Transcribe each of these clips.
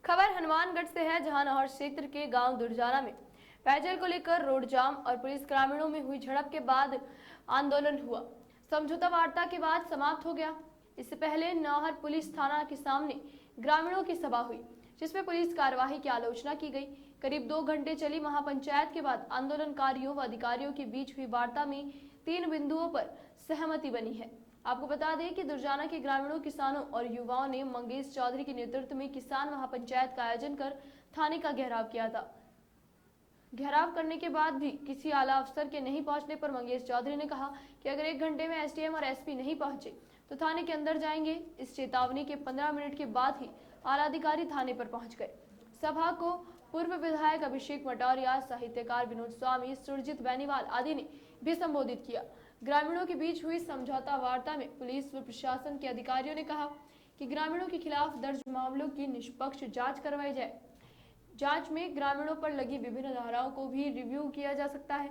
खबर हनुमानगढ़ से है, जहां नहर क्षेत्र के गांव दुर्जाना में पेयजल को लेकर रोड जाम और पुलिस ग्रामीणों में हुई झड़प के बाद आंदोलन हुआ। समझौता वार्ता के बाद समाप्त हो गया। इससे पहले नहर पुलिस थाना के सामने ग्रामीणों की सभा हुई, जिसमें पुलिस कार्यवाही की आलोचना की गई। करीब 2 घंटे चली महापंचायत के बाद आंदोलनकारियों व अधिकारियों के बीच हुई वार्ता में 3 बिंदुओं पर सहमति बनी है। आपको बता दें कि दुर्जाना के ग्रामीणों, किसानों और युवाओं ने मंगेश चौधरी के नेतृत्व में किसान महापंचायत का आयोजन कर थाने का घेराव किया था। घेराव करने के बाद भी किसी आला अफसर के नहीं पहुंचने पर मंगेश चौधरी ने कहा कि अगर 1 घंटे में एसडीएम और एसपी नहीं पहुंचे तो थाने के अंदर जाएंगे। इस चेतावनी के 15 मिनट के बाद ही आला अधिकारी थाने पर पहुंच गए। सभा को पूर्व विधायक अभिषेक मटौरिया, साहित्यकार विनोद स्वामी, सुरजीत बेनीवाल आदि ने भी संबोधित किया। ग्रामीणों के बीच हुई समझौता वार्ता में पुलिस व प्रशासन के अधिकारियों ने कहा कि ग्रामीणों के खिलाफ दर्ज मामलों की निष्पक्ष जांच करवाई जाए। जांच में ग्रामीणों पर लगी विभिन्न धाराओं को भी रिव्यू किया जा सकता है।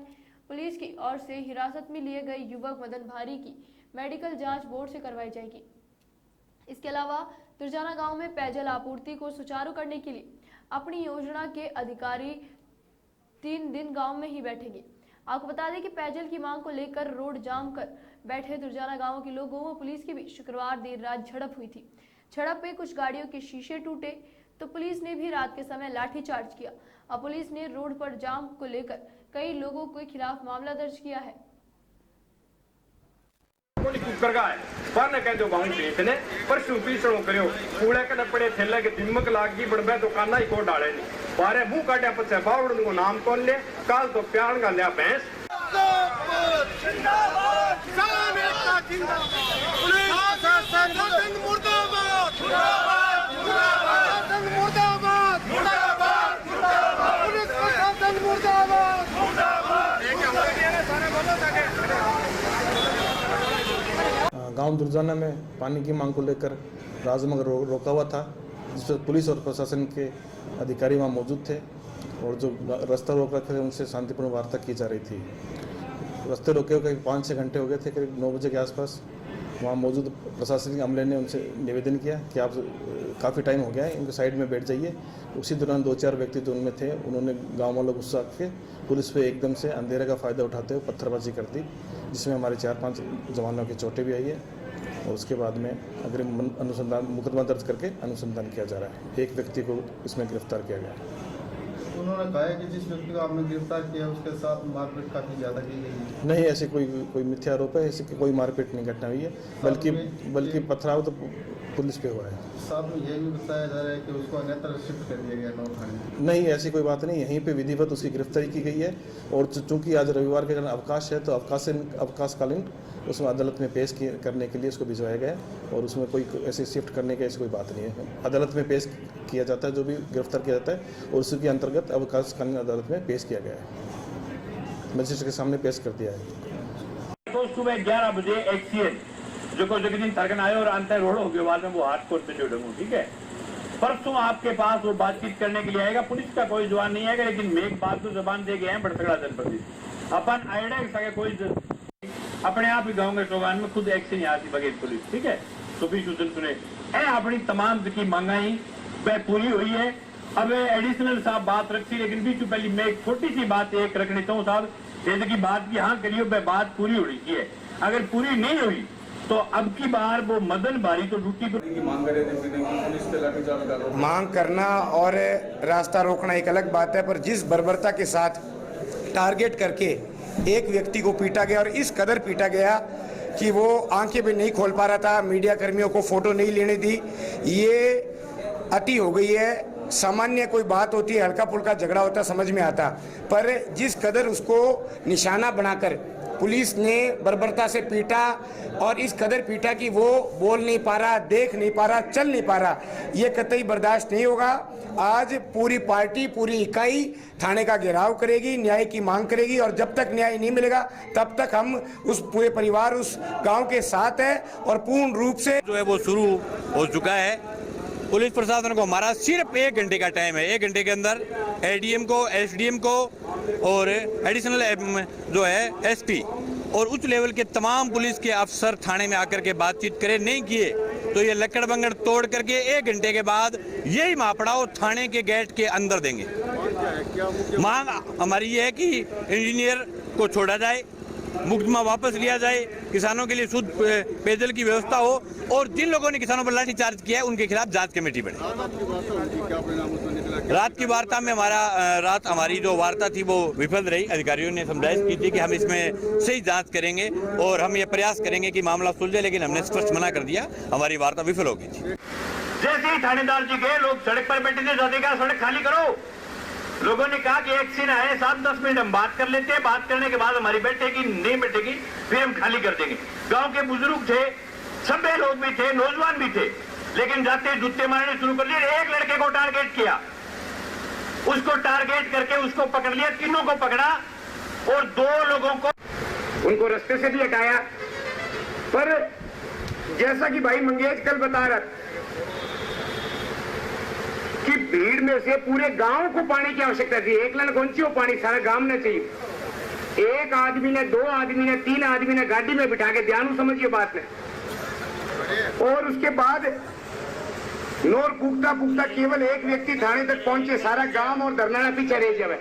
पुलिस की ओर से हिरासत में लिए गए युवक मदन भारी की मेडिकल जांच बोर्ड से करवाई जाएगी। इसके अलावा दुर्जाना गांव में पेयजल आपूर्ति को सुचारू करने के लिए अपनी योजना के अधिकारी 3 दिन गांव में ही बैठेंगे। आपको बता दें कि पेयजल की मांग को लेकर रोड जाम कर बैठे दुर्जाना गांव के लोगों व पुलिस के बीच शुक्रवार देर रात झड़प हुई थी। झड़प में कुछ गाड़ियों के शीशे टूटे तो पुलिस ने भी रात के समय लाठीचार्ज किया और पुलिस ने रोड पर जाम को लेकर कई लोगों के खिलाफ मामला दर्ज किया है। परसों पीछड़ों करियो कूड़े के पड़े थैले के दिमक लागी बढ़बे दुकाना ही को डाले नहीं बारे मुंह काटे पछे बावड़ को नाम कौन ले काल तो प्यार का लिया भैंस जिंदाबाद किसान एकता जिंदाबाद पुलिस शासन मुर्दाबाद मुर्दाबाद मुर्दाबाद मुर्दाबाद मुर्दाबाद पुलिस शासन मुर्दाबाद मुर्दाबाद एक सारे बोलो सके। गांव दुर्जाना में पानी की मांग को लेकर राजमार्ग रोका हुआ था, जिस पर पुलिस और प्रशासन के अधिकारी वहां मौजूद थे और जो रास्ता रोक रखे थे उनसे शांतिपूर्ण वार्ता की जा रही थी। रास्ते रोके हुए करीब 5-6 घंटे हो गए थे। करीब 9 बजे के आसपास वहाँ मौजूद प्रशासनिक अमले ने उनसे निवेदन किया कि आप काफ़ी टाइम हो गया है, इनके साइड में बैठ जाइए। उसी दौरान 2-4 व्यक्ति जो उनमें थे उन्होंने गाँव वालों को गुस्सा के पुलिस पे एकदम से अंधेरे का फ़ायदा उठाते हुए पत्थरबाजी कर दी, जिसमें हमारे 4-5 जवानों की चोटें भी आई है और उसके बाद में अग्रिम अनुसंधान मुकदमा दर्ज करके अनुसंधान किया जा रहा है। एक व्यक्ति को इसमें गिरफ्तार किया गया है। उन्होंने कहा है कि जिस व्यक्ति को आपने गिरफ्तार किया उसके साथ मारपीट काफ़ी ज़्यादा की गई है। नहीं, ऐसे कोई मिथ्या आरोप है, ऐसी कोई मारपीट नहीं घटना हुई है, बल्कि पथराव तो पुलिस पे हुआ है। साथ में यह भी बताया जा रहा है कि उसको अन्यत्र शिफ्ट कर दिया गया नौ थाने। नहीं, ऐसी कोई बात नहीं, यहीं पे विधिवत उसकी गिरफ्तारी की गई है और चूंकि आज रविवार के कारण अवकाश है तो अवकाशकालीन उसमें अदालत में पेश करने के लिए उसको भिजवाया गया और उसमें कोई ऐसे शिफ्ट करने की ऐसी कोई बात नहीं है। अदालत में पेश किया जाता है, जो भी गिरफ्तार किया जाता है और उसी के अंतर्गत अवकाशकालीन अदालत में पेश किया गया है, मजिस्ट्रेट के सामने पेश कर दिया है। तो सुबह 11 बजे एक्सीएन जो को जगदीन तरगन आए और अंतर रोड हो गया, बाद में वो हाथ कोर्ट पे जोड़ूंगा, ठीक है। परसों आपके पास वो बातचीत करने के लिए आएगा। पुलिस का कोई जवान नहीं आएगा, लेकिन मैं एक बात तो जबान दे गए हैं बड़सगड़ा जनपद अपन आइडिया कोई अपने आप ही गाँव चौगान में खुद एक्शन आती बगैर पुलिस, ठीक है। तो भी शुद्धन सुने अपनी तमाम की मांगाई वह पूरी हुई है। अब एडिशनल साहब बात रखती, लेकिन बीच पहले मैं एक छोटी सी बात एक रखनी चाहूँ साहब, जैसे की बात की हाँ करियो वह बात पूरी होनी चाहिए। अगर पूरी नहीं हुई तो अब की बार वो मदन भारी तो ड्यूटी पर मांग करना और रास्ता रोकना एक अलग बात है, पर जिस बर्बरता के साथ टारगेट करके एक व्यक्ति को पीटा गया और इस कदर पीटा गया कि वो आंखें भी नहीं खोल पा रहा था, मीडिया कर्मियों को फोटो नहीं लेने दी, ये अति हो गई है। सामान्य कोई बात होती है, हल्का फुल्का झगड़ा होता समझ में आता, पर जिस कदर उसको निशाना बनाकर पुलिस ने बर्बरता से पीटा और इस कदर पीटा कि वो बोल नहीं पा रहा, देख नहीं पा रहा, चल नहीं पा रहा, ये कतई बर्दाश्त नहीं होगा। आज पूरी पार्टी, पूरी इकाई थाने का घेराव करेगी, न्याय की मांग करेगी और जब तक न्याय नहीं मिलेगा तब तक हम उस पूरे परिवार उस गांव के साथ है और पूर्ण रूप से जो है वो शुरू हो चुका है। पुलिस प्रशासन को हमारा सिर्फ 1 घंटे का टाइम है। 1 घंटे के अंदर एडीएम को, एसडीएम को और एडिशनल जो है एसपी और उच्च लेवल के तमाम पुलिस के अफसर थाने में आकर के बातचीत करें। नहीं किए तो ये लकड़ बंगड़ तोड़ करके 1 घंटे के बाद यही महापड़ाव थाने के गेट के अंदर देंगे। मांग हमारी ये है कि इंजीनियर को छोड़ा जाए, मुकदमा वापस लिया जाए, किसानों के लिए शुद्ध पेयजल की व्यवस्था हो और जिन लोगों ने किसानों पर लाठीचार्ज किया है उनके खिलाफ जांच कमेटी बने। रात की वार्ता में हमारी जो वार्ता थी वो विफल रही। अधिकारियों ने समझाइश की थी कि हम इसमें सही जांच करेंगे और हम ये प्रयास करेंगे कि मामला सुलझे, लेकिन हमने स्पष्ट मना कर दिया, हमारी वार्ता विफल होगी। जैसे ही थानेदार जी गए, लोग सड़क पर बैठे थे, अधिकार सड़क खाली करो। लोगों ने कहा कि एक सीन आए, 7-10 मिनट हम बात कर लेते हैं, बात करने के बाद हमारी बैठेगी नहीं बैठेगी फिर हम खाली कर देंगे। गांव के बुजुर्ग थे, सभ्य लोग भी थे, नौजवान भी थे, लेकिन जाते जूते मारने शुरू कर दिए। एक लड़के को टारगेट किया, उसको टारगेट करके उसको पकड़ लिया, तीनों को पकड़ा और 2 लोगों को उनको रास्ते से भी हटाया। पर जैसा कि भाई मंगेश कल बता रहा कि भीड़ में से पूरे गांव को पानी की आवश्यकता थी। एक लन कौन सी हो, पानी सारा गांव में चाहिए। एक आदमी ने, 2 आदमी ने, 3 आदमी ने गाड़ी में बिठा के, ध्यान समझिए बात में, और उसके बाद नोर पुख्ता केवल एक व्यक्ति थाने तक पहुंचे, सारा गांव और धरना पीछे रह जाए।